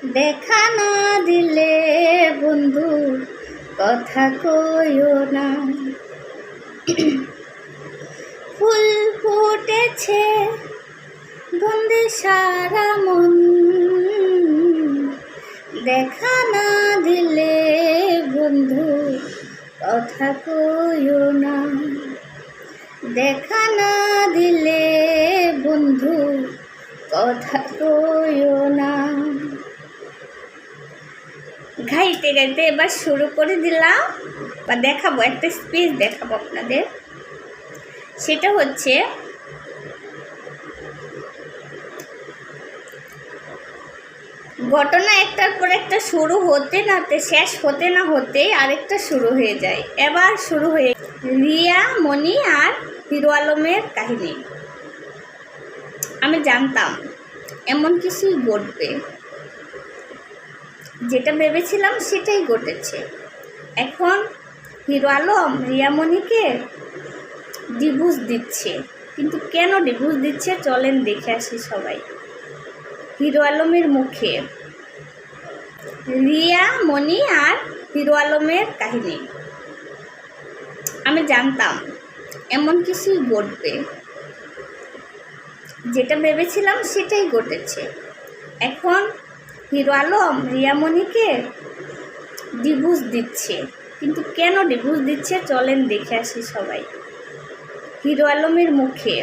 দেখা না দিলে বন্ধু কথা কইও না। ফুল ফুটেছে গন্ধে সারা মন, দেখা না দিলে বন্ধু কথা কইও না। দেখা না দিলে বন্ধু কথা কইও না। গাইতে গাইতে এবার শুরু করে দিলাম বা দেখাবো, একটা স্পিচ দেখাবো আপনাদের। সেটা হচ্ছে ঘটনা একটার পর একটা শুরু হতে না শেষ হতে না হতে আরেকটা শুরু হয়ে যায়। এবার শুরু হয়ে রিয়া, মণি আর হিরো আলমের কাহিনী। আমি জানতাম এমন কিছুই ঘটবে, যেটা ভেবেছিলাম সেটাই ঘটেছে। এখন হিরো আলম রিয়ামণিকে ডিভোর্স দিচ্ছে, কিন্তু কেন ডিভোর্স দিচ্ছে চলেন দেখে আসি সবাই। হিরো আলমের মুখে রিয়া, মণি আর হিরো আলমের কাহিনী। আমি জানতাম এমন কিছুই ঘটবে, যেটা ভেবেছিলাম সেটাই ঘটেছে। এখন হিরো আলম রিয়ামণিকে ডিভোর্স দিচ্ছে, কিন্তু কেন ডিভোর্স দিচ্ছে চলেন দেখে আসি সবাই। হিরো আলমের মুখে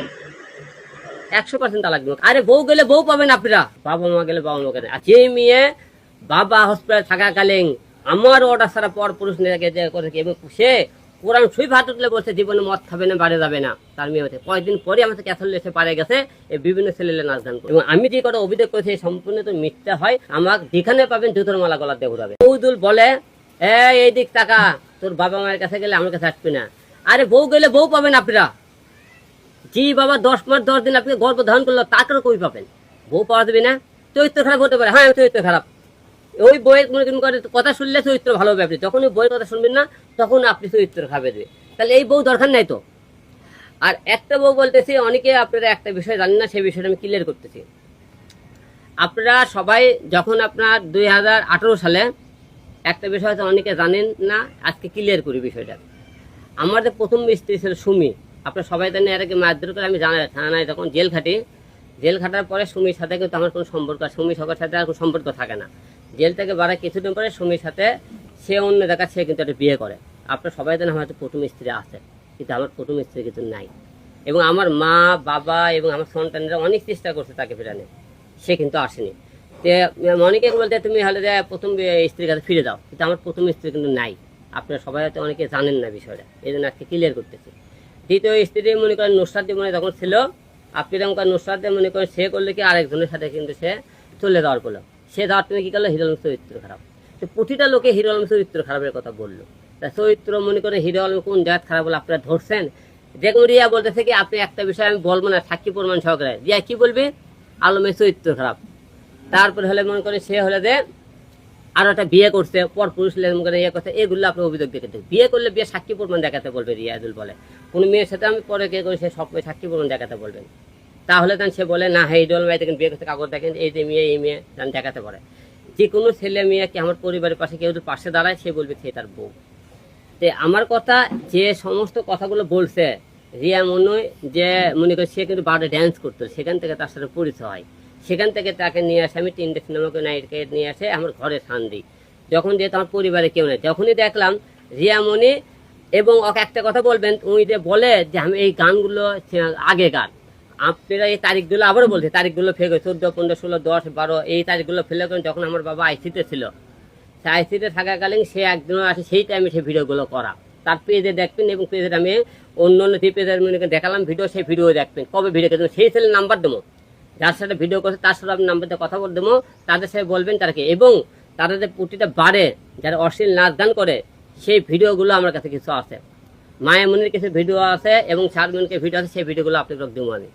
100% তালাক দিব। আরে বউ গেলে বউ পাবেন আপনারা, বাবা মা গেলে বাবা মা কেন। আর যে মেয়ে বাবা হসপিটালে থাকাকালীন আমার অর্ডার ছাড়া পর পুরুষ করেছে এবং সে কোরআন সুই ভাত তুলে বলছে জীবনে মদ খাবে না, বাড়ি যাবে না, তার মেয়ে হচ্ছে কয়েকদিন পরে আমাদের ক্যাথল এসে পারে গেছে এই বিভিন্ন ছেলেলে নাচ গান করে। এবং আমি যে কটা অভিযোগ করেছি সম্পূর্ণ তো মিথ্যা হয়। আমাকে যেখানে পাবেন জুতোর মালা গলা দিয়ে ঘুরাবে। বৌদুল বলে এই দিক টাকা, তোর বাবা মায়ের কাছে গেলে আমার কাছে আসবি না। আরে বউ গেলে বউ পাবেন আপনারা। জি বাবা 10 মাস 10 দিন আপনি গর্ভ ধারণ করলো, তাকে কই পাবেন? বউ পাওয়া যাবে না? চরিত্র খারাপ হতে পারে, হ্যাঁ চরিত্র খারাপ। ওই বইয়ের কথা শুনলে চরিত্র ভালো হবে আপনি, যখন ওই বইয়ের কথা শুনবেন না তখন আপনি চরিত্র খাবে দেবে। তাহলে এই বউ দরকার নাই তো। আর একটা বউ বলতেছি, অনেকে আপনারা একটা বিষয় জানেন না, সেই বিষয়টা আমি ক্লিয়ার করতেছি। আপনারা সবাই যখন আপনার 2018 সালে একটা বিষয় হয়তো অনেকে জানেন না, আজকে ক্লিয়ার করি বিষয়টা। আমাদের প্রথম স্ত্রী ছিল সুমি, আপনারা সবাই জানেন। এর আগে মারধর করে আমি জানাই থানায় যখন জেল খাটি, জেল খাটার পরে সুমির সাথে কিন্তু আমার কোনো সম্পর্ক, সুমি সবার সাথে আর কোনো সম্পর্ক থাকে না। জেল থেকে বাড়া কিছুদিন পরে সুমির সাথে সে অন্য জায়গায় সে কিন্তু একটা বিয়ে করে। আপনারা সবাই জানেন আমার প্রথম স্ত্রী আছে, কিন্তু আমার প্রথম স্ত্রী কিন্তু নাই। এবং আমার মা বাবা এবং আমার সন্তানরা অনেক চেষ্টা করছে তাকে ফেরানো, সে কিন্তু আসেনি। অনেকে বলতে তুমি হলে যে প্রথম স্ত্রীর কাছে ফিরে যাও, কিন্তু আমার প্রথম স্ত্রী কিন্তু নাই। আপনারা সবাই হয়তো অনেকে জানেন না বিষয়টা, এই জন্য আজকে ক্লিয়ার করতেছি। দ্বিতীয় স্ত্রী মনে করেন নুসরাত মনে যখন ছিল, আপনি এরকম নুসরাত মনে করেন সে করলে কি আরেকজনের সাথে কিন্তু সে চলে যাওয়ার করলো। সে যাওয়ার তুমি কি করলো, হিরো আলম চরিত্র খারাপ। তো প্রতিটা লোকে হিরো আলম চরিত্র খারাপের কথা বললো। তা চরিত্র মনে করেন হিরো আলম কোন জায়গায় খারাপ বলে আপনারা ধরছেন। যেমন রিয়া বলতেছে কি আপনি একটা বিষয় আমি বলবো না, সাক্ষী প্রমাণ সহকারে। রিয়া কি বলবে, আলমের চরিত্র খারাপ। তারপরে হলে মনে করেন সে হলে যে আরো একটা বিয়ে করছে, পর পুরুষ ইয়ে করছে, এগুলো আপনার অভিযোগ দেখাতে। বিয়ে করলে বিয়ে সাক্ষী প্রমাণ দেখাতে বলবে। রিয়াজুল বলে কোনো মেয়ের সাথে আমি পরে কে করি, সে সব সাক্ষী প্রমাণ দেখাতে বলবেন। তাহলে তখন সে বলে না হ্যাঁ ইডল ভাই দেখেন বিয়ে করতে কাগজ দেখেন, এই যে মেয়ে এই মেয়ে দেখাতে পারে। যে কোনো ছেলে মেয়ে কি আমার পরিবারের পাশে কেউ পাশে দাঁড়ায়, সে বলবে সে তার বউ। তো আমার কথা যে সমস্ত কথাগুলো বলছে রিয়া মনে যে মনে করি সে কিন্তু বারে ড্যান্স করতো, সেখান থেকে তার সাথে পরিচয় হয়। সেখান থেকে তাকে নিয়ে আসে আমি 3টে সিনেমাকে নাইটকে নিয়ে আসে আমার ঘরে স্থান দিই। যখন যেহেতু আমার পরিবারে কেউ নেই, যখনই দেখলাম রিয়ামণি এবং ওকে একটা কথা বলবেন, উনি যে বলে যে আমি এই গানগুলো আগে গান, আপনারা এই তারিখগুলো আবারও বলছে, তারিখগুলো ফেলে 14, 15, 16, 10, 12 এই তারিখগুলো ফেলে করেন যখন আমার বাবা আইসিতে ছিল। সে আইসিতে থাকাকালীন সে একদিনও আসে, সেই টাইমে সে ভিডিওগুলো করা। তার পেজে দেখবেন এবং পেজের আমি অন্য অন্য যে পেজের দেখালাম ভিডিও, সেই ভিডিও দেখবেন। কবে ভিডিও করবেন সেই ছেলের নাম্বার দেবো, যার সাথে ভিডিও করছে তার সাথে আপনি নাম্বার দিয়ে কথা বলে দেবো, তাদের সাথে বলবেন তারকে। এবং তাদের যে প্রতিটা বারে যারা অশ্লীল নাচ গান করে সেই ভিডিওগুলো আমার কাছে কিছু আছে। মায়ামনির কিছু ভিডিও আছে এবং শারমিনকে ভিডিও আছে, সেই ভিডিওগুলো আপনি দেবো আমি।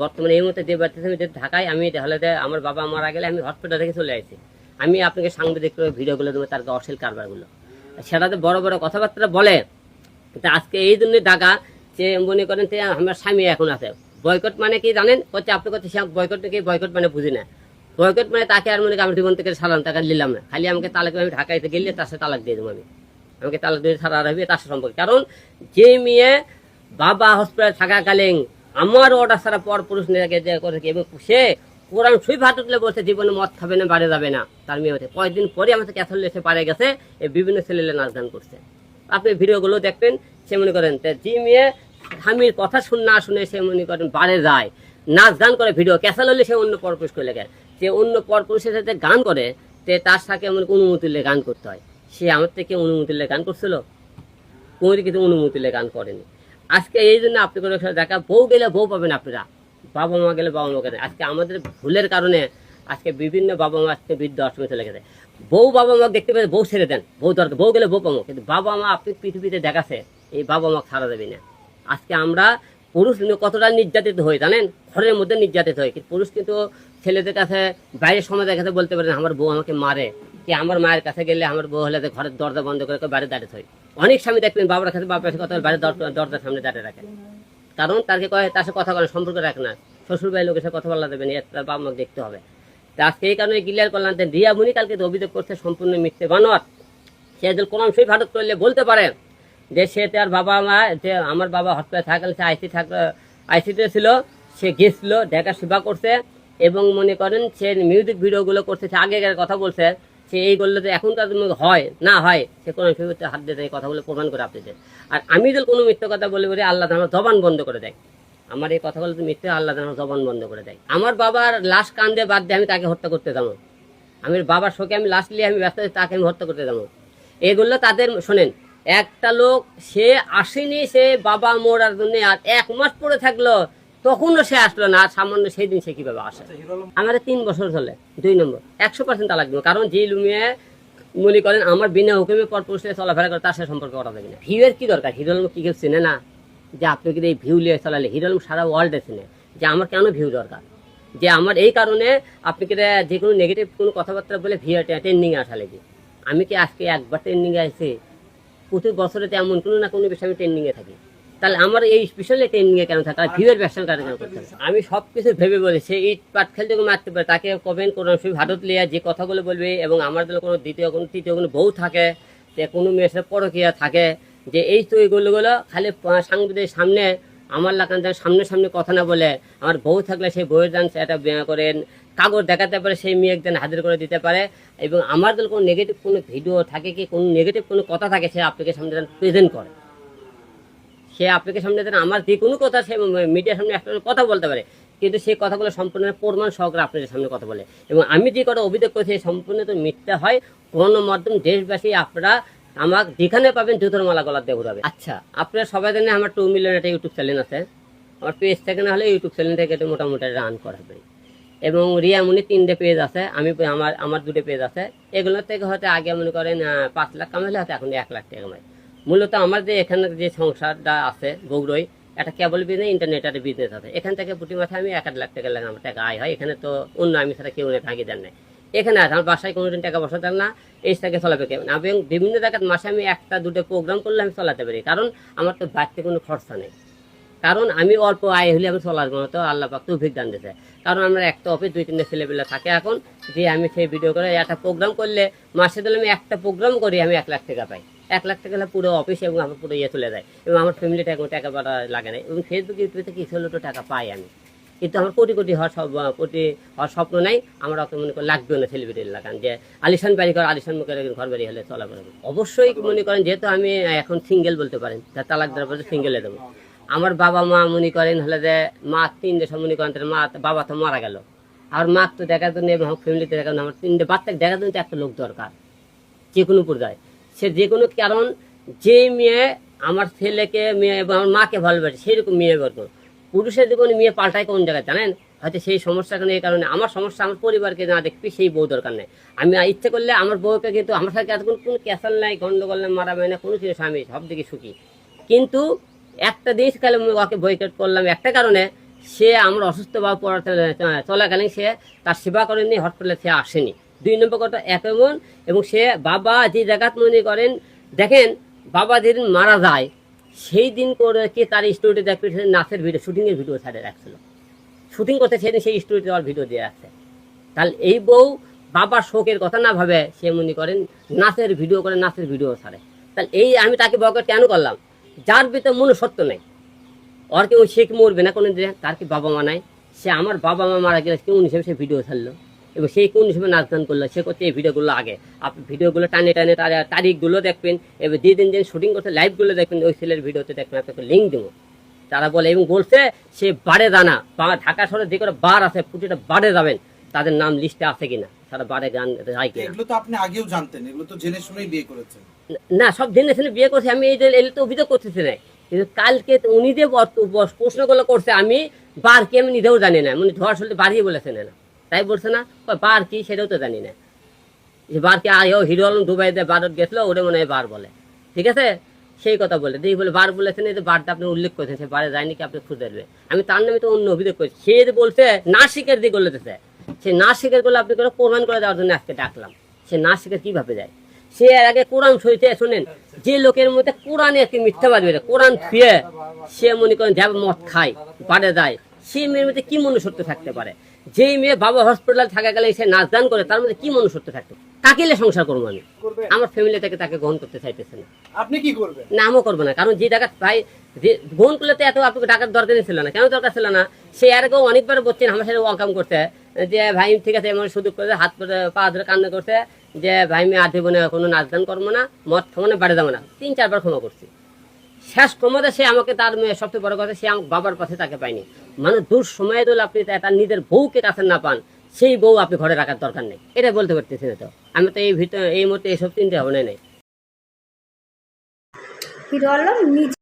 বর্তমানে এই মুহূর্তে যে বাড়িতে আমি ঢাকায়, আমি তাহলে আমার বাবা মারা গেলে আমি হসপিটাল থেকে চলে আসছি, আমি আপনাকে সাংবাদিক ভিডিওগুলো দেবো, তার অশ্লীল কারবারগুলো। সেটাতে বড় বড় কথাবার্তা বলে। কিন্তু আজকে এই জন্যই ডাকা যে মনে করেন যে আমার স্বামী এখন আছে। বয়কট মানে কি জানেন, হচ্ছে আপনি করছে বয়কট কি, বয়কট মানে বুঝি না। বয়কট মানে তাকে আর মনে করি আমার জীবন থেকে সালাম টাকা নিলাম না, খালি আমাকে তালাক, আমি ঢাকাইতে গেলে তার সাথে তালাক দিয়ে দেবো, আমাকে তালাক দিয়ে ছাড়া রাখবে তার সাথে সম্পর্কে। কারণ যে মেয়ে বাবা হসপিটালে থাকাকালীন আমার অর্ডার ছাড়া পর পুরুষ নিয়ে করেছে এবং সে কোরআন শরীফ হাতে তুলে বলছে জীবনে মদ খাবে না, বাড়ি যাবে না, তার মেয়ে হতে কয়েকদিন পরে আমাদের ক্যাথল এসে পারে গেছে, এই বিভিন্ন ছেলেলে নাচ গান করছে। আপনি ভিডিওগুলো দেখবেন, সে মনে করেন যে মেয়ে স্বামীর কথা না শুনে সে মনে করেন বাড়ে যায়, নাচ গান করে, ভিডিও ক্যাসাল হলে সে অন্য পরপুরুষ করে লেগে, যে অন্য পরপুরুষের সাথে গান করে, তে তার সাথে এমন অনুমতি নিয়ে গান করতে হয়। সে আমার থেকে অনুমতি নিয়ে গান করছিল? কোনো কিন্তু অনুমতি নিয়ে গান করেনি। আজকে এই জন্য আপনি করে দেখা, বউ গেলে বউ পাবেন আপনারা, বাবা মা গেলে বাবা মা গেলে। আজকে আমাদের ভুলের কারণে আজকে বিভিন্ন বাবা মা আজকে বৃদ্ধ আশ্রমে চলে গেছে। বউ বাবা মা দেখতে পেলে বউ ছেড়ে দেন, বউ দরকার, বউ গেলে বউ পাবো, কিন্তু বাবা মা আপনি পৃথিবীতে দেখাছে এই বাবা মা ছাড়া যাবে না। আজকে আমরা পুরুষ কতটা নির্যাতিত হই জানেন, ঘরের মধ্যে নির্যাতিত হয়, কিন্তু পুরুষ কিন্তু ছেলেদের কাছে বাইরের সমাজের কাছে বলতে পারেন আমার বউ আমাকে মারে, কি আমার মায়ের কাছে গেলে আমার বউ হলে ঘরের দরজা বন্ধ করে বাইরে দাঁড়িয়ে হয়। অনেক স্বামী দেখবেন বাবার কাছে বাবার কাছে কথা বাইরে দরজার সামনে দাঁড়িয়ে রাখেন, কারণ তাকে কয় তার সাথে কথা বলে, সম্পর্ক রাখে না, শ্বশুর বাড়ির লোকের সাথে কথা বলা যাবে না, তার বাবা মাকে দেখতে হবে। তা আজকে এই কারণে ক্লিয়ার করলাম যে রিয়ামণি কালকে অভিযোগ করছে সম্পূর্ণ মিথ্যে বানোয়াট। সে যদি কোরআন শরীফ হাতে করলে বলতে পারে যে সে তার বাবা মা, যে আমার বাবা হসপিটালে থাকলে সে আইসিতে ছিল, সে গেছিল দেখা সেবা করছে এবং মনে করেন সে মিউজিক ভিডিওগুলো করছে, সে আগেকার কথা বলছে, সে এইগুলো যে এখনকার হয় না হয়, সে কোরআন শরীফে হাত দিয়ে এই কথাগুলো প্রমাণ করে আপনাদের। আর আমি যদি কোনো মিথ্যে কথা বলে বলি আল্লাহ আমার জবান বন্ধ করে দেয়, আমার এই কথাগুলো তো মিথ্যে, আল্লাহ আমার জবান বন্ধ করে দেয়। আমার বাবার লাশ কান্দে বাদ দিয়ে আমি তাকে হত্যা করতে যাবো, আমি বাবার শোকে আমি লাশ নিয়ে আমি ব্যস্ত আছি, তাকে আমি হত্যা করতে যাবো? এগুলো তাদের শোনেন, একটা লোক সে আসেনি, সে বাবা মোড়ার জন্য আর 1 মাস পরে থাকলো, তখনও সে আসলো না, আর সামান্য সেই দিন সে কিভাবে আসে? আমাদের 3 বছর চলে, 2 নম্বর 100% তালাক দেবো। কারণ যে লুমিয়ে মনে করেন আমার বিনা হুকুমে পর পুরুষের চলাফেরা করে, তার সাথে সম্পর্ক করা যাবে না। ভিউয়ের কি দরকার? হিরো আলম কি কেউ চেনে না যে আপনি কিন্তু এই ভিউ নিয়ে চালালে? হিরো আলম সারা ওয়ার্ল্ডে চেনে যে আমার কেন ভিউ দরকার, যে আমার এই কারণে আপনি কি যে কোনো নেগেটিভ কোনো কথাবার্তা বলে ভিউ ট্রেন্ডিংয়ে আসা লেগে। আমি কি আজকে একবার ট্রেন্ডিংয়ে আসছি? প্রতি বছরে এমন কোনো না কোনো বিষয়ে আমি ট্রেন্ডিংয়ে থাকি, তাহলে আমার এই স্পেশালি ট্রেন্ডিংয়ে কেন থাকা? ভিউয়ের ব্যবসার কারণে কেন করতে হবে? আমি সব কিছু ভেবে বলি, সে ইট পাট খেলতে মারতে পারে, তাকে কমেন্ট কোরআন শরীফ হাতত লিয়া যে কথাগুলো বলবে, এবং আমার জন্য কোনো দ্বিতীয় কোনো তৃতীয় কোনো বউ থাকে, যে কোনো মেয়ের সাথে পরকীয়া থাকে, যে এই তো এইগুলো খালি সাংবাদিকের সামনে আমার লাগান সামনে সামনে কথা না বলে, আমার বউ থাকলে সেই বউয়ের যান সেটা করেন কাগজ দেখাতে পারে, সেই মেয়ে একদিন হাজির করে দিতে পারে, এবং আমার যদি কোনো নেগেটিভ কোনো ভিডিও থাকে কি কোনো নেগেটিভ কোনো কথা থাকে, সে আপনাকে সামনে প্রেজেন্ট করে, সে আপনাকে সামনে আমার যে কোনো কথা সে মিডিয়ার সামনে একটা কথা বলতে পারে, কিন্তু সেই কথাগুলো সম্পূর্ণ প্রমাণ সহকারে আপনাদের সামনে কথা বলে। এবং আমি যে কথা অভিযোগ করছি সম্পূর্ণ তো মিথ্যা হয়। গণমাধ্যম দেশবাসী আপনারা আমার যেখানে পাবেন জুতোর মালা গলার দিয়ে ঘুরাবে। আচ্ছা, আপনারা সবাই জানেন আমার 2 মিলিয়ন একটা ইউটিউব চ্যানেল আছে, আমার পেজ থেকে না হলে ইউটিউব চ্যানেল থেকে এটা মোটামুটি রান করা পারি, এবং রিয়ামণি 3টে পেজ আছে, আমি আমার 2টে পেজ আছে। এগুলোর থেকে হয়তো আগে মনে করেন 5 লাখ কামাইলে হয়তো এখন 1 লাখ টাকা কামাই। মূলত আমার যে এখানে যে সংসারটা আছে বগুড়ায়, একটা কেবল বিজনেস, ইন্টারনেটের বিজনেস আছে, এখান থেকে প্রতি মাসে আমি 1 লাখ টাকা লাগে আমার টাকা আয় হয়। এখানে তো অন্য আমি ছাড়া কেউ নেই, ভাগিদার নেই। এখানে আছে আমার বাসায় কোনোদিন টাকা বসা দেন না, এই টাকা চলাবে কেমন? এবং বিভিন্ন জায়গায় মাসে আমি 1-2 প্রোগ্রাম করলে আমি চালাতে পারি, কারণ আমার তো বাড়তে কোনো খরচা নেই, কারণ আমি অল্প আয় হলে আমি চলার মতো আল্লাহ পাক তৌফিক দান দিয়েছে। কারণ আমরা একটা অফিস 2-3টে ছেলেবেলা থাকে এখন, যে আমি সেই ভিডিও করে একটা প্রোগ্রাম করলে মাসে দিলে আমি একটা প্রোগ্রাম করি আমি 1 লাখ টাকা পাই। 1 লাখ টাকা হলে পুরো অফিস এবং আমার পুরো চলে যায়, এবং আমার ফ্যামিলিটা এখন টাকা পাড়া লাগে না, এবং ফেসবুক ইউটিউবে কিছু হলেও টাকা পাই আমি। কিন্তু আমার কোটি কোটি হওয়ার স্বপ্ন নাই, আমার অত মনে করেন লাগবেও না সেলিব্রিটির লাগান, যে আলিশান বাড়ি ঘর আলিশান মুখের ঘর বাড়ি হলে চলা করে। অবশ্যই মনে করেন যেহেতু আমি এখন সিঙ্গেল বলতে পারেন, তার তালাক দেওয়ার পরে সিঙ্গেলে দেবো। আমার বাবা মা মনে করেন হলে যে মা 3 দেশ মনে করেন, তার বাবা তো মারা গেল, আর মা তো দেখার জন্য এবং ফ্যামিলিতে দেখার জন্য আমার 3টে বাচ্চাকে দেখার জন্য একটা লোক দরকার, যে কোনো পর্যায়ে সে যে কোনো। কারণ যে মেয়ে আমার ছেলেকে মেয়ে এবং আমার মাকে ভালোবাসে সেরকম মেয়ে বলতো, পুরুষের জীবনে মেয়ে পাল্টায় কোন জায়গায় জানেন? হয়তো সেই সমস্যা কারণে, এই কারণে আমার সমস্যা আমার পরিবারকে না দেখবি সেই বউ দরকার নেই। আমি ইচ্ছে করলে আমার বউকে, কিন্তু আমার সাথে এতক্ষণ কোনো ক্যাসাল নাই, গন্ডগোল নাই, মারামারি না, কোনো কিছু, স্বামী সব দিকে সুখী। কিন্তু একটা দিন কালে ওকে বয়কট করলাম একটা কারণে, সে আমার অসুস্থ বা চলাকালীন সে তার সেবা করেনি, হসপিটালে সে আসেনি। 2 নম্বর কথা এমন, এবং সে বাবা যে জায়গাত মনে করেন দেখেন, বাবা যেদিন মারা যায় সেই দিন করে কি তার স্টুডিওতে দেখবে নাচের ভিডিও, শুটিংয়ের ভিডিও ছাড়ে রাখছিল, শুটিং করতে সেদিন সেই স্টুডিওতে আমার ভিডিও দিয়ে রাখছে। তাহলে এই বউ বাবার শোকের কথা না ভাবে সে মনে করেন নাচের ভিডিও করে, নাচের ভিডিও ছাড়ে। তাহলে এই আমি তাকে বয়কট কেন করলাম? যার ভিতরে মনুষ্যত্ব নেই, ওর কি ওই সে কি মরবে না কোনো দিন? তার কি বাবা মা নাই? সে আমার বাবা মা মারা গেলে কোন হিসেবে সে ভিডিও ছাড়লো, এবং সেই কোন হিসেবে নাচ গান করলো? সে করছে এই ভিডিওগুলো আগে আপনি ভিডিওগুলো টানে টানে তারিখগুলো দেখবেন, এবার যেদিন যেদিন শুটিং করছে লাইভগুলো দেখবেন, ওই ছেলের ভিডিওতে দেখবেন, আপনাকে লিঙ্ক দেবো। তারা বলে এবং বলছে সে বারে দানা ঢাকা শহরে যে কোনো বার আছে প্রতিটা বারে যাবেন, তাদের নাম লিস্টে আছে কিনা, তারা বারে গান যায় কিনা। এগুলো তো আপনি আগেও জানতেন, এগুলো তো জেনে শুনেই বিয়ে করেছেন। না, সব জেনে শুনে বিয়ে করছে আমি, এই যে এলে তো অভিযোগ করতেছি না, কিন্তু কালকে উনি যে প্রশ্নগুলো করছে আমি বার কি আমি নিজেও জানি না, মানে ঝড় শুনতে বাড়িয়ে বলেছেন না, তাই বলছে না বার কি সেটাও তো জানি না, যে বার কি হিরো আলম দুবাইতে ভারত গেছিল ওটা মনে হয় বার বলে, ঠিক আছে সেই কথা বলে দেখি বলে বার বলেছেন, এই যে বারটা আপনি উল্লেখ করেছেন সে বারে যায়নি কি আপনি খুঁজে দেবে, আমি তার নামে তো অন্য অভিযোগ করছি। সে যে বলছে না স্বীকার দিয়ে করলেতেছে, সে না স্বীকার করলে আপনি করে প্রমাণ করে দেওয়ার জন্য আজকে ডাকলাম। সে না স্বীকার কিভাবে যায়? সে এর আগে কোরআন শরীফে শোনেন, যে লোকের মধ্যে কোরআনে একটি মিথ্যাবাদ বেড়ে কোরআন ফিরে সে মনে করেন যাবে মদ খায় বাড়ে যায়, সেই মেয়ের মধ্যে কি মনুষ্যত্ব থাকতে পারে? যেই মেয়ে বাবা হসপিটাল থাকা গেলে সে নাচ গান করে, তার মধ্যে কি মনুষ্যত্ব থাকতে? তাকে সংসার করবো আমি, আমার ফ্যামিলি থেকে তাকে গ্রহণ করতে চাইতেছে না। আপনি কি করবেন? না, আমিও করবো না, কারণ যে টাকা ভাই যে গ্রহণ করলে তো এত আপনাকে টাকার দরকারই ছিল না। কেন দরকার ছিল না? সে এর আগেও অনেকবার বলছেন আমার সাথে ওয়াকাম করতে, যে ভাই ঠিক আছে এমন সুযোগ করে হাত করে পা ধরে কান্না করছে, যে ভাই আমি আর জীবনে কোনো নাচ গান করবো না, মদ খাবো না, বাড়ি যাবো না, 3-4 বার ক্ষমা করছি। শেষ ক্ষমতা সে আমাকে, তার মেয়ে সবচেয়ে বড় কথা, সে আমার বাবার পাশে তাকে পায়নি। মানে দূর সময় দিলে আপনি তার নিজের বউকে কাছে না পান, সেই বউ আপনি ঘরে রাখার দরকার নেই, এটা বলতে পারতেছি না। তো আমি তো এই মুহূর্তে এইসব চিন্তা ভাবনা নেই। হিরো আলম নিজে